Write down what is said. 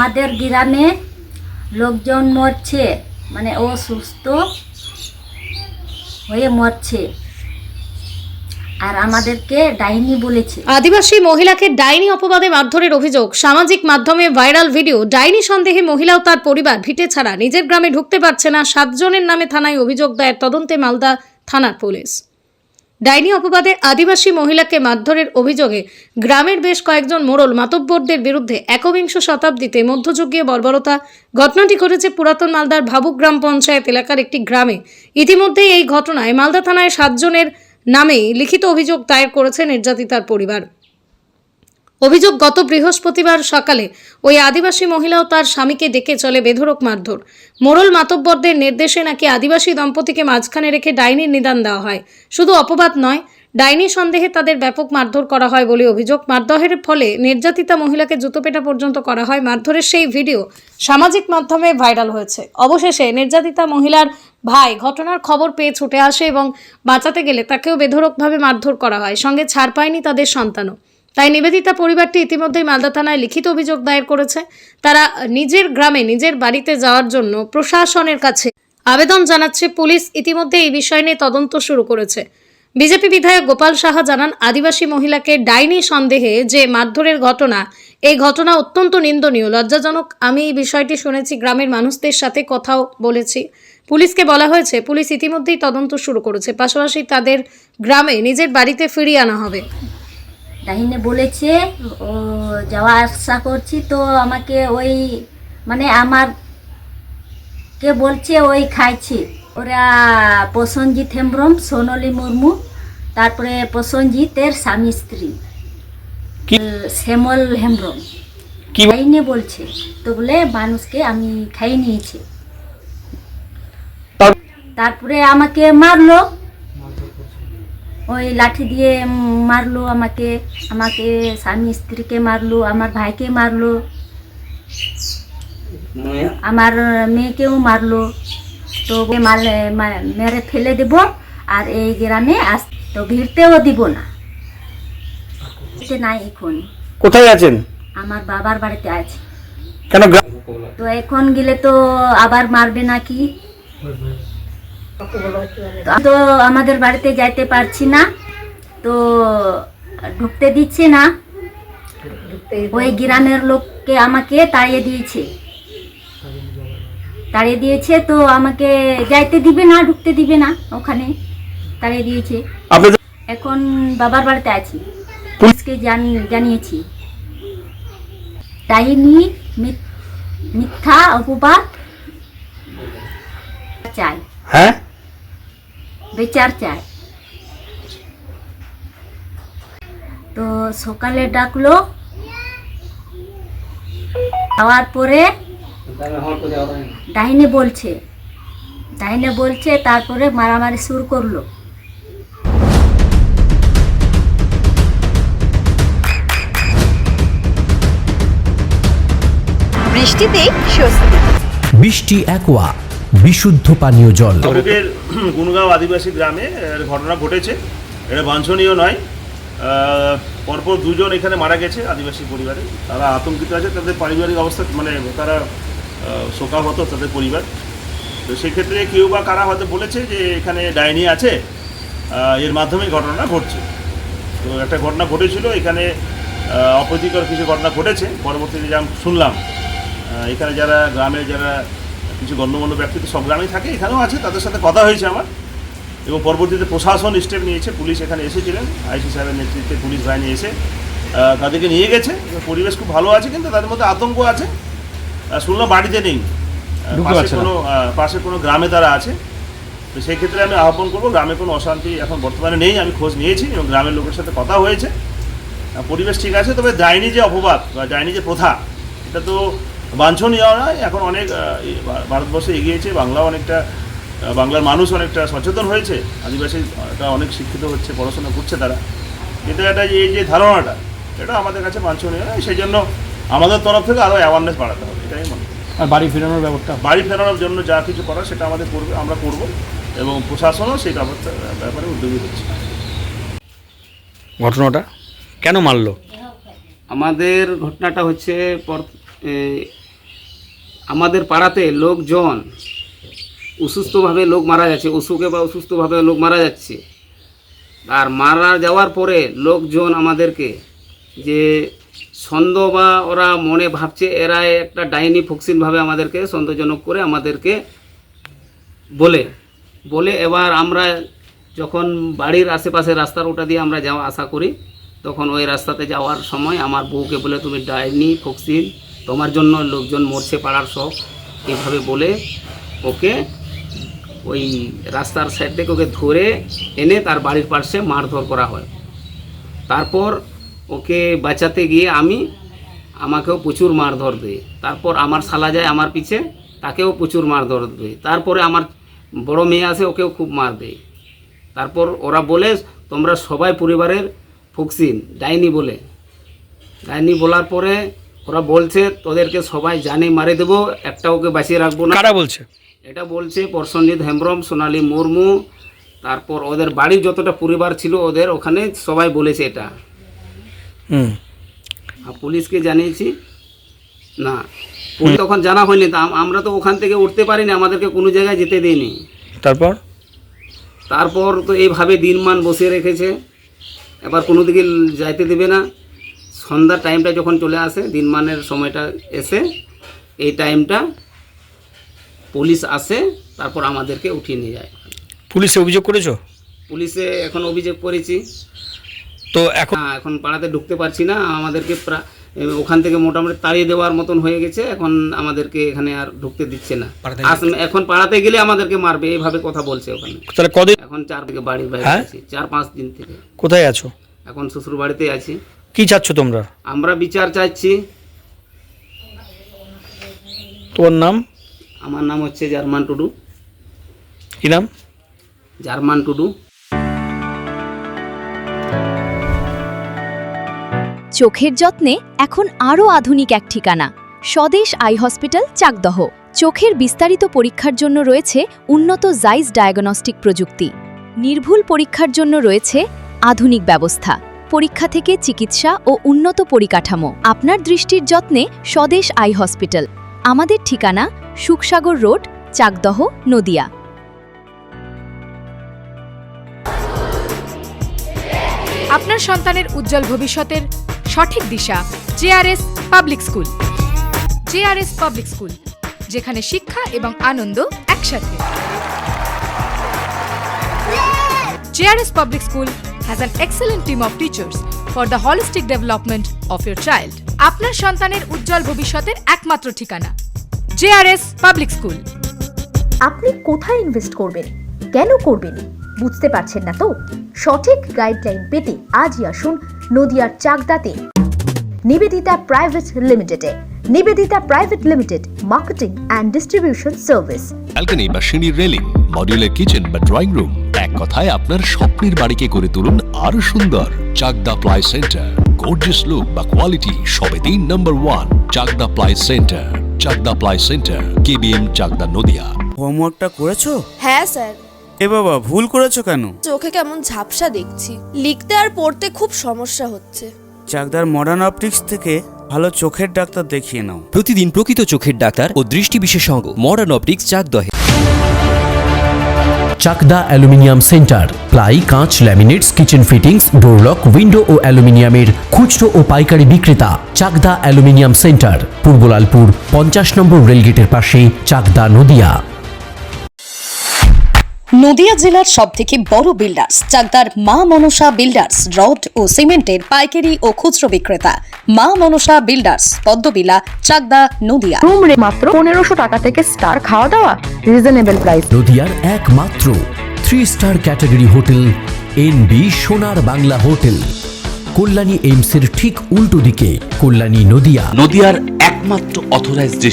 আমাদের গ্রামে লোকজন মরছে, মানে অসুস্থ হয়ে মরছে, আর আমাদেরকে ডাইনি বলেছে। আদিবাসী মহিলাকে ডাইনি অপবাদে মারধরের অভিযোগ, সামাজিক মাধ্যমে ভাইরাল ভিডিও। ডাইনি সন্দেহে মহিলা ও তার পরিবার ভিটে ছাড়া নিজের গ্রামে ঢুকতে পারছে না। 7 জনের নামে থানায় অভিযোগ দায়ের, তদন্তে মালদা থানার পুলিশ। ডাইনি অপবাদে আদিবাসী মহিলাকে মারধরের অভিযোগে গ্রামের বেশ কয়েকজন মোড়ল মাতব্বরদের বিরুদ্ধে একবিংশ শতাব্দীতে মধ্যযুগীয় বর্বরতা। ঘটনাটি ঘটেছে পুরাতন মালদার ভাবুক গ্রাম পঞ্চায়েত এলাকার একটি গ্রামে। ইতিমধ্যেই এই ঘটনায় মালদা থানায় 7 জনের নামে লিখিত অভিযোগ দায়ের করেছে নির্যাতিতার পরিবার। অভিযোগ, গত বৃহস্পতিবার সকালে ওই আদিবাসী মহিলা ও তার স্বামীকে ডেকে চলে বেধড়ক মারধর। মোড়ল মাতব্বরদের নির্দেশে নাকি আদিবাসী দম্পতিকে মাঝখানে রেখে ডাইনির নিদান দেওয়া হয়। শুধু অপবাদ নয়, ডাইনি সন্দেহে তাদের ব্যাপক মারধর করা হয় বলে অভিযোগ। মারধরের ফলে নির্যাতিতা মহিলাকে জুতোপেটা পর্যন্ত করা হয়। মারধরের সেই ভিডিও সামাজিক মাধ্যমে ভাইরাল হয়েছে। অবশেষে নির্যাতিতা মহিলার ভাই ঘটনার খবর পেয়ে ছুটে আসে এবং বাঁচাতে গেলে তাকেও বেধড়কভাবে মারধর করা হয়। সঙ্গে ছাড় পায়নি তাদের সন্তানও। তাই নিবেদিতা পরিবারটি ইতিমধ্যেই মালদা থানায় লিখিত অভিযোগ দায়ের করেছে। তারা নিজের গ্রামে নিজের বাড়িতে যাওয়ার জন্য প্রশাসনের কাছে আবেদন জানাচ্ছে। পুলিশ ইতিমধ্যে এই বিষয় নিয়ে তদন্ত শুরু করেছে। বিজেপি বিধায়ক গোপাল সাহা জানান, আদিবাসী মহিলাকে ডাইনি সন্দেহে যে মারধরের ঘটনা, এই ঘটনা অত্যন্ত নিন্দনীয়, লজ্জাজনক। আমি এই বিষয়টি শুনেছি, গ্রামের মানুষদের সাথে কথাও বলেছি। পুলিশকে বলা হয়েছে, পুলিশ ইতিমধ্যেই তদন্ত শুরু করেছে। পাশাপাশি তাদের গ্রামে নিজের বাড়িতে ফিরিয়ে আনা হবে। ডাইনে বলেছে ও যাওয়া আসা করছি, তো আমাকে ওই মানে আমার কে বলছে ওই খাইছি। ওরা প্রসেনজিৎ হেমব্রম, সোনালী মুর্মু, তারপরে প্রসেনজিতের স্বামী স্ত্রী শ্যামল হেমব্রম। ডাইনে বলছে তো বলে মানুষকে আমি খাই নিয়েছি। তারপরে আমাকে মারলো, ওই লাঠি দিয়ে মারলো আমাকে, স্বামী স্ত্রীকে মারলো, আমার ভাইকে মারলো, আমার মেয়েকেও মারলো। তো মেরে ফেলে দেব, আর এই গ্রামে তো ভিড়তেও দিব না। নাই, এখন কোথায় আছেন? আমার বাবার বাড়িতে আছে। কেন? তো এখন গেলে তো আবার মারবে নাকি, তো আমাদের বাড়িতে যাইতে পারছি না, তো ঢুকতে দিচ্ছে না। ওই গ্রামের লোককে আমাকে তাড়িয়ে দিয়েছে, তো আমাকে যাইতে দিবে না, ঢুকতে দিবে না, ওখানে তাড়িয়ে দিয়েছে। এখন বাবার বাড়িতে আছি, পুলিশকে জানিয়েছি। ডাইনি মিথ্যা অপবাদ চাই, হ্যাঁ, বিচার চাই। তো সকালে ডাকলো, খাওয়ার পরে ডাইনে বলছে, তারপরে মারামারি শুরু করলো। বৃষ্টিতেই স্বস্তি। বৃষ্টি অ্যাকোয়া, বিশুদ্ধ পানীয় জল। ভাবুকের গুনগাঁও আদিবাসী গ্রামে ঘটনা ঘটেছে। এটা বাঞ্ছনীয় নয়। পরপর 2 জন এখানে মারা গেছে আদিবাসী পরিবারে। তারা আতঙ্কিত আছে, তাদের পারিবারিক অবস্থা মানে তারা শোকাহত, তাদের পরিবার। তো সেক্ষেত্রে কেউ বা কারা হয়তো বলেছে যে এখানে ডাইনি আছে, এর মাধ্যমে ঘটনা ঘটছে। তো একটা ঘটনা ঘটেছিল এখানে, অপ্রীতিকর কিছু ঘটনা ঘটেছে। পরবর্তীতে যা শুনলাম, এখানে যারা গ্রামে যারা কিছু গণ্যমান্য ব্যক্তি তো সব গ্রামেই থাকে, এখানেও আছে, তাদের সাথে কথা হয়েছে আমার, এবং পরবর্তীতে প্রশাসন স্টেপ নিয়েছে। পুলিশ এখানে এসেছিলেন, আইসি সাহেবের নেতৃত্বে পুলিশ বাহিনী এসে তাদেরকে নিয়ে গেছে। পরিবেশ খুব ভালো আছে, কিন্তু তাদের মধ্যে আতঙ্ক আছে। শুনলাম বাড়িতে নেই, পাশে কোনো গ্রামে তারা আছে। তো সেই ক্ষেত্রে আমি আহ্বান করবো, গ্রামে কোনো অশান্তি এখন বর্তমানে নেই। আমি খোঁজ নিয়েছি এবং গ্রামের লোকের সাথে কথা হয়েছে, পরিবেশ ঠিক আছে। তবে ডাইনি যে অপবাদ বা ডাইনি যে প্রথা, এটা তো বাঞ্ছনীয় নয়। এখন অনেক ভারতবর্ষে এগিয়েছে, বাংলার মানুষ অনেকটা সচেতন হয়েছে, আদিবাসীটা অনেক শিক্ষিত হচ্ছে, পড়াশোনা করছে তারা। কিন্তু এটা এই যে ধারণাটা, এটা আমাদের কাছে বাঞ্ছনীয় নয়। সেই জন্য আমাদের তরফ থেকে আরও অ্যাওয়ারনেস বাড়াতে হবে, এটাই মনে হয়। আর বাড়ি ফেরানোর জন্য যা কিছু করার সেটা আমরা করব, এবং প্রশাসনও সেই ব্যাপারে উদ্যোগী হচ্ছে। ঘটনাটা কেন মারলো? আমাদের ঘটনাটা হচ্ছে আমাদের পাড়াতে লোকজন অসুস্থভাবে লোক মারা যাচ্ছে, অসুখে বা অসুস্থভাবে লোক মারা যাচ্ছে। আর মারা যাওয়ার পরে লোকজন আমাদেরকে যে সন্দেহ বা ওরা মনে ভাবছে এরা একটা ডাইনি ফক্সিনভাবে আমাদেরকে সন্দেহজনক করে আমাদেরকে বলে এবার আমরা যখন বাড়ির আশেপাশে রাস্তার ওটা দিয়ে আমরা যাওয়া আসা করি, তখন ওই রাস্তাতে যাওয়ার সময় আমার বউকে বলে তুমি ডাইনি ফক্সিন, তোমার জন্য লোকজন মরছে পাড়ার সব, এভাবে বলে ওকে ওই রাস্তার সাইড থেকে ওকে ধরে এনে তার বাড়ির পাশে মারধর করা হয়। তারপর ওকে বাঁচাতে গিয়ে আমাকেও প্রচুর মারধর দেয়। তারপর আমার শালা যায় আমার পিছে, তাকেও প্রচুর মারধর দেয়। তারপরে আমার বড় মেয়ে আসে, ওকেও খুব মার দেয়। তারপর ওরা বলে তোমরা সবাই পরিবারের ফক্সিন, ডাইনি বলার পরে ওরা বলছে তোদেরকে সবাই জানে মারে দেবো, একটা ওকে বাঁচিয়ে রাখবো না। কারা বলছে? এটা বলছে প্রসেনজিৎ হেমব্রম, সোনালী মুর্মু, তারপর ওদের বাড়ির যতটা পরিবার ছিল ওদের ওখানে সবাই বলেছে এটা। আর পুলিশকে জানিয়েছি না, পুলিশ তখন জানা হয়নি, তা আমরা তো ওখান থেকে উঠতে পারিনি, আমাদেরকে কোনো জায়গায় যেতে দেয়নি। তারপর তো এইভাবে দিনমান বসিয়ে রেখেছে, এবার কোনো দিকে যাইতে দেবে না। সন্ধ্যার টাইমটা যখন চলে আসে, দিনমানের সময়টা এসে এই টাইমটা পুলিশ আসে, তারপর আমাদেরকে উঠিয়ে নিয়ে যায়। পুলিশে অভিযোগ করেছো? পুলিশে এখন অভিযোগ করেছি। তো এখন এখন পাড়াতে ঢুকতে পারছি না, আমাদেরকে ওখান থেকে মোটামুটি তাড়িয়ে দেওয়ার মতন হয়ে গেছে। এখন আমাদেরকে এখানে আর ঢুকতে দিচ্ছে না। এখন পাড়াতে গেলে আমাদেরকে মারবে, এইভাবে কথা বলছে ওখানে। তাহলে কদিন? এখন 4 থেকে বাড়ির বাইরে আছি, 4-5 দিন থেকে। কোথায় আছো এখন? শ্বশুর বাড়িতে আছি। কি চাচ্ছ তোমরা? আমরা বিচার চাইছি। তোর নাম? আমার নাম হচ্ছে জার্মান টুডু। কি নাম? জার্মান টুডু। চোখের যত্নে এখন আরও আধুনিক এক ঠিকানা, স্বদেশ আই হসপিটাল, চাকদহ। চোখের বিস্তারিত পরীক্ষার জন্য রয়েছে উন্নত জাইস ডায়াগনস্টিক প্রযুক্তি। নির্ভুল পরীক্ষার জন্য রয়েছে আধুনিক ব্যবস্থা, পরীক্ষা থেকে চিকিৎসা ও উন্নত পরিকাঠামো। আপনার দৃষ্টির যত্নে স্বদেশ আই হসপিটাল। আমাদের ঠিকানা সুখসাগর রোড, চাকদহ, নদিয়া। আপনার সন্তানের উজ্জ্বল ভবিষ্যতের সঠিক দিশা JRS public school. JRS public school, যেখানে শিক্ষা এবং আনন্দ একসাথে। JRS public school has an excellent team of teachers for the holistic development of your child. আপনার সন্তানের উজ্জ্বল ভবিষ্যতের একমাত্র ঠিকানা জেআরএস পাবলিক স্কুল। আপনি কোথায় ইনভেস্ট করবেন, কেন করবেন বুঝতে পারছেন না তো? সঠিক গাইডলাইন পেতে আজই আসুন নদিয়ার চাকদাতে নিবেদিতা প্রাইভেট লিমিটেডে। Nivedita private limited, marketing and distribution service. Balcony বা সিঁড়ির রেলিং, মডিউলার কিচেন বা ড্রয়িং রুম, এক কথায় আপনার স্বপ্নের বাড়িকে করে তুলুন আরো সুন্দর। Chakdah ply centre, gorgeous look বা কোয়ালিটি সবে 3 number 1 Chakdah ply centre. Chakdah ply centre, KBM, Chakdah, Nadia. হোমওয়ার্কটা করেছো? হ্যাঁ স্যার। এ বাবা, ভুল করেছো কেন? চোখে কেমন ঝাপসা দেখছি, লিখতে আর পড়তে খুব সমস্যা হচ্ছে। চাকদার মডার্ন অপটিক্স থেকে ভালো চোখের ডাক্তার দেখিয়ে নাও। প্রতিদিন প্রকৃত চোখের ডাক্তার ও দৃষ্টি বিশেষজ্ঞ মডার্ন অপটিক্স, চাকদহে। চাকদা অ্যালুমিনিয়াম সেন্টার, প্লাই, কাঁচ, laminates, kitchen fittings, door lock, window ও অ্যালুমিনিয়ামের খুচরো ও পাইকারি বিক্রেতা। চাকদা অ্যালুমিনিয়াম সেন্টার, পূর্ব লালপুর 50 নম্বর রেলগেটের পাশে, চাকদা, নদিয়া। নদিয়া জেলার সবথেকে বড় বিল্ডার্স চাকদার মা মনসা বিল্ডার্স, রড ও সিমেন্টের পাইকারি ও খুচরো বিক্রেতা। মা মনসা বিল্ডার্স, পদ্মবিলা, চাকদা, নদিয়া। রুম রে মাত্র 1500 টাকা থেকে স্টার, খাওয়া দাওয়া রিজনেবল প্রাইস। নদিয়ার একমাত্র 3 স্টার ক্যাটাগরি হোটেল এনবি সোনার বাংলা হোটেল, কল্যাণী এইমসের ঠিক উল্টো দিকে, কল্যাণী, নদিয়া। নদিয়ার একমাত্র অথরাইজড